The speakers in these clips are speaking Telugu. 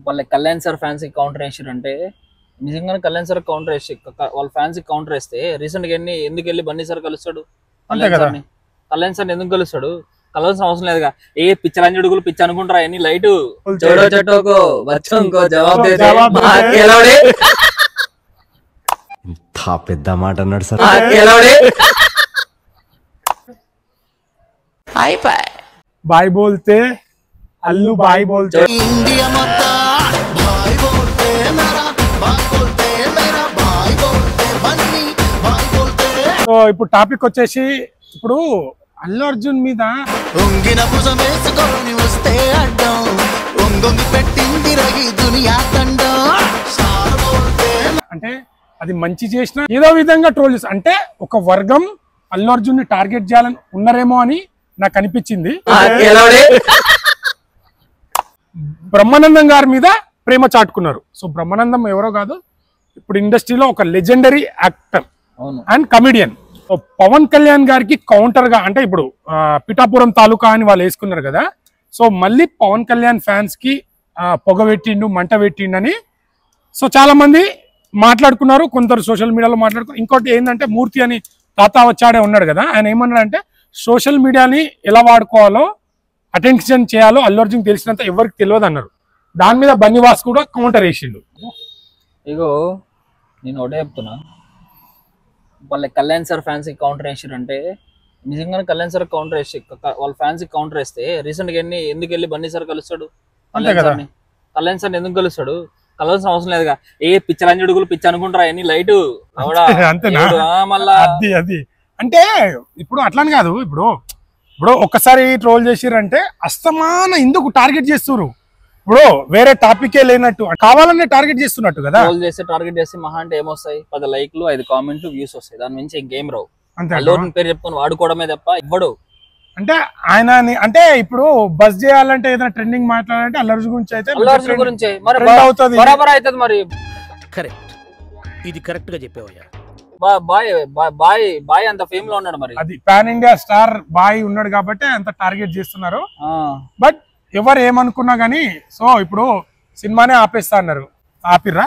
వాళ్ళ కళ్యాణ్ సార్ ఫ్యాన్స్ కి కౌంటర్ వేసారంటే నిజంగానే కళ్యాణ్ సార్ కౌంటర్ వేసి వాళ్ళ ఫ్యాన్స్ కి కౌంటర్ వేస్తే రీసెంట్ గా ఎందుకు వెళ్ళి బన్నీ సార్ కలుస్తాడు కళ్యాణ్ సార్ ఎందుకు కలుస్తాడు కలవాల్సిన అవసరం లేదుగా ఏ పిచ్చలంజడుగులు పిచ్చి అనుకుంటారా ఎన్ని లైట్ చోడో చట్టోకో వచ్చంకో జవాబు ఇంత పెద్ద మాట అన్నాడు సార్ भाई बोलते अल्लू भाई बोलते इंडिया मत भाई बोलते मेरा भाई बोलते मेरा भाई बोलते बन्नी भाई बोलते సో ఇప్పుడు టాపిక్ వచ్చేసి ఇప్పుడు అల్లు అర్జున్ మీద ఉంగిన భుజమేసుకొని వస్తే అడ్డం ఒంగొంగి పెట్టింది రగి దునియా తండం సార్ బోల్తే అంటే అది మంచి చేసిన ఏదో విధంగా ట్రోల్ చేస్తారు అంటే ఒక వర్గం అల్లు అర్జున్ ని టార్గెట్ చేయాలని ఉన్నారేమో అని నాకు అనిపించింది బ్రహ్మానందం గారి మీద ప్రేమ చాటుకున్నారు సో బ్రహ్మానందం ఎవరో కాదు ఇప్పుడు ఇండస్ట్రీలో ఒక legendary actor and comedian Pawan Kalyan గారికి కౌంటర్ గా అంటే ఇప్పుడు పిఠాపురం తాలూకా అని వాళ్ళు వేసుకున్నారు కదా సో మళ్ళీ పవన్ కళ్యాణ్ ఫ్యాన్స్ కి పొగ పెట్టిండు మంట పెట్టిండని సో చాలా మంది మాట్లాడుకున్నారు కొందరు సోషల్ మీడియాలో మాట్లాడుకున్నారు ఇంకోటి ఏంటంటే మూర్తి అని తాత వచ్చాడే ఉన్నాడు కదా ఆయన ఏమన్నాడంటే సోషల్ మీడియాని ఎలా వాడుకోవాలో అటెన్షన్ చేయాలో అల్లు అర్జున్ తెలిసినంత ఎవరికి తెలియదు అన్నారు దాని మీద బన్నీవాస్ కూడా కౌంటర్ వేసిండు ఇగో నేను ఒకటే చెప్తున్నా వాళ్ళ కళ్యాణ్ సార్ ఫ్యాన్స్ కి కౌంటర్ వేసారంటే నిజంగానే కళ్యాణ్ సార్ కౌంటర్ వేసి వాళ్ళ ఫ్యాన్స్ కి కౌంటర్ వేస్తే రీసెంట్ గా ఎందుకు వెళ్ళి బన్నీ సార్ కలుస్తాడు కళ్యాణ్ సార్ ఎందుకు కలుస్తాడు కలవాల్సిన అవసరం లేదుగా ఏ పిచ్చలంజడుగులు పిచ్చి అనుకుంటారా ఎన్ని లైట్ మళ్ళా అది అంటే ఇప్పుడు అట్లాని కాదు ఇప్పుడు ఒక్కసారి ట్రోల్ చేసిరంటే అస్తమాన ఎందుకు టార్గెట్ చేస్తున్నారు ఇప్పుడు వేరే టాపికే లేనట్టు కావాలనే టార్గెట్ చేస్తున్నట్టు కదా ట్రోల్ చేస్తే టార్గెట్ చేస్తే మహా అంటే ఏమొస్తాయి 10 లైక్లు 5 కామెంట్లు వ్యూస్ వస్తాయి దాని నుంచి ఇంకేం రావు అల్లు అర్జున్ పేరు చెప్పుకొని వాడుకోవడమే తప్ప ఇవ్వడు అంటే ఆయన అంటే ఇప్పుడు బస్ చేయాలంటే ఏదైనా ట్రెండింగ్ మాట్లాడాలంటే అల్లు అర్జున్ గురించి అయితే అల్లు అర్జున్ గురించే మరి బరాబర్ అవుతుంది మరి కరెక్ట్ ఇది కరెక్ట్ గా చెప్పేవయ్యా బాయ్ అంత ఫేమ్ లో ఉన్నాడు మరి అది పాన్ ఇండియా స్టార్ బాయ్ ఉన్నాడు కాబట్టి అంత టార్గెట్ చేస్తున్నారు బట్ ఎవరు ఏమనుకున్నా గానీ సో ఇప్పుడు సినిమానే ఆపేస్తా అన్నారు ఆపిరా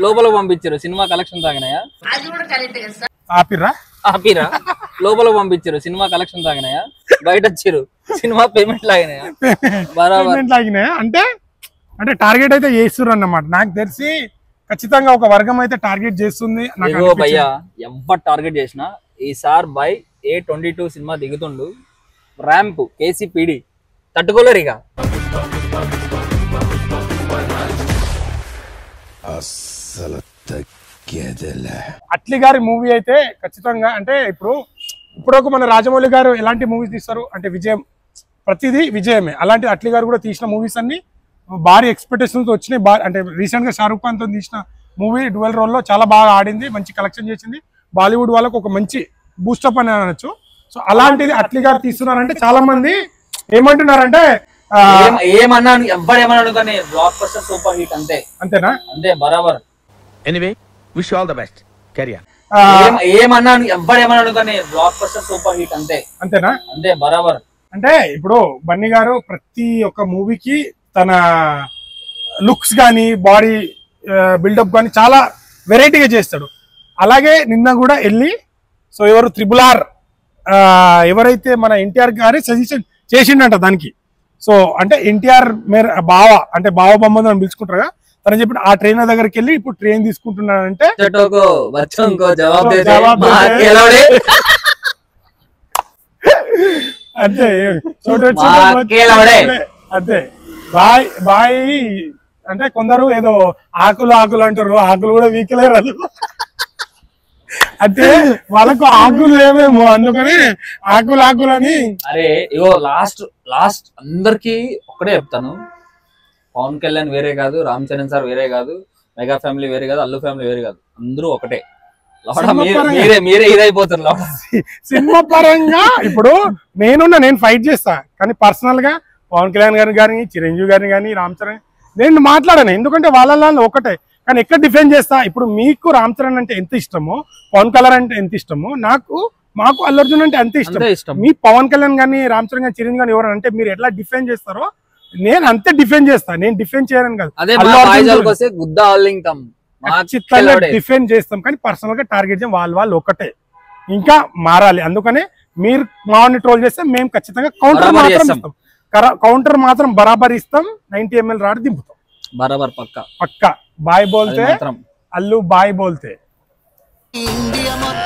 లోపల పంపించారు సినిమా కలెక్షన్ తాగినాయా ఆపిరా లోపల పంపించారు సినిమా కలెక్షన్ తాగినాయా బయట వచ్చారు సినిమా పేమెంట్ లాగినాయా అంటే టార్గెట్ అయితే చేస్తున్నారు అన్నమాట నాకు తెలిసి ఖచ్చితంగా ఒక వర్గం అయితే టార్గెట్ చేస్తుంది భయ్యా ఎవరు టార్గెట్ చేసినా ఈసారి బై A22 సినిమా దిగుతుండు ర్యాంప్ KCPD తట్టుకోలేరు ఇక అట్లీ గారి మూవీ అయితే ఖచ్చితంగా అంటే ఇప్పుడు మన రాజమౌళి గారు ఎలాంటి మూవీస్ తీస్తారు అంటే విజయం ప్రతిదీ విజయమే అలాంటి అట్లీ గారు కూడా తీసిన మూవీస్ అన్ని భారీ ఎక్స్పెక్టేషన్స్ వచ్చినాయి అంటే రీసెంట్ గా షారూక్ ఖాన్ తో తీసిన మూవీ డ్యూయల్ రోల్ లో చాలా బాగా ఆడింది మంచి కలెక్షన్ చేసింది బాలీవుడ్ వాళ్ళకు ఒక మంచి బూస్టప్ అని అనొచ్చు సో అలాంటిది అట్లీ గారు తీస్తున్నారంటే చాలా మంది ఏమంటున్నారంటే ఏమన్నాను ఎవరేమన్నాడు కానీ బ్లాక్ బస్టర్ సూపర్ హిట్ అంతేనా అంతే బరాబర్ anyway wish all the best career ఏమన్నాను ఎవరేమన్నాడు కానీ బ్లాక్ బస్టర్ సూపర్ హిట్ అంతేనా అంతే బరాబర్ అంటే ఇప్పుడు బన్నీ గారు ప్రతి ఒక్క మూవీకి తన లుక్స్ కానీ బాడీ బిల్డప్ కానీ చాలా వెరైటీగా చేస్తాడు అలాగే నిన్న కూడా వెళ్ళి సో ఎవరు RRR ఎవరైతే మన ఎన్టీఆర్ గారి సజెషన్ చేసిండంట దానికి సో అంటే ఎన్టీఆర్ బావ అంటే బావ బొమ్మ అని పిలుచుకుంటారు తను చెప్పి ఆ ట్రైనర్ దగ్గరికి వెళ్ళి ఇప్పుడు ట్రైన్ తీసుకుంటున్నాడంటే అంతే అంతే బాయ్ అంటే కొందరు ఏదో ఆకులు అంటారు ఆకులు కూడా వీకలేరు అంటే వాళ్ళకు ఆకులు లేవేమో అందుకని ఆకులు అని అరే ఇగో లాస్ట్ అందరికి ఒక్కడే చెప్తాను పవన్ కళ్యాణ్ వేరే కాదు రామ్ చరణ్ సార్ వేరే కాదు మెగా ఫ్యామిలీ వేరే కాదు అల్లు ఫ్యామిలీ వేరే కాదు అందరూ ఒకటే మీరే ఇదైపోతారు సినిమా పరంగా ఇప్పుడు నేను ఫైట్ చేస్తా కానీ పర్సనల్ గా పవన్ కళ్యాణ్ గారిని కానీ చిరంజీవి గారిని కానీ రామ్ చరణ్ నేను మాట్లాడాను ఎందుకంటే వాళ్ళ ఒకటే కానీ ఎక్కడ డిఫెండ్ చేస్తా ఇప్పుడు మీకు రామ్ చరణ్ అంటే ఎంత ఇష్టమో పవన్ కళ్యాణ్ అంటే ఎంత ఇష్టమో మాకు అల్లు అర్జున్ అంటే అంతే ఇష్టం మీ పవన్ కళ్యాణ్ గానీ రామ్ చరణ్ గానీ చిరంజీవి గానీ ఎవరంటే మీరు ఎట్లా డిఫెండ్ చేస్తారో నేను అంతే డిఫెండ్ చేస్తా, నేను డిఫెండ్ చేయను కాదు. అదే అల్లు మా అర్జున్ బాయ్జాలకు గురించి వస్తే గుద్ద ఆలింగ్తాం ఖచ్చితంగా డిఫెండ్ చేస్తాం, కానీ పర్సనల్ గా టార్గెట్ చేయం. వాళ్ళు ఒకటే, ఇంకా మారాలి. అందుకనే మీరు మావాడిని ట్రోల్ చేస్తే మేము ఖచ్చితంగా కౌంటర్ బరాబర్ మాత్రం చేస్తాం. ఇస్తాం. కౌంటర్ మాత్రం బరాబర్ ఇస్తాం. 90 ml రాడ్ దింపుతాం బరాబర్ పక్క పక్కా. బాయ్ బోల్తే మాత్రం అల్లు బాయ్ బోల్తే ఇండియా మొత్తం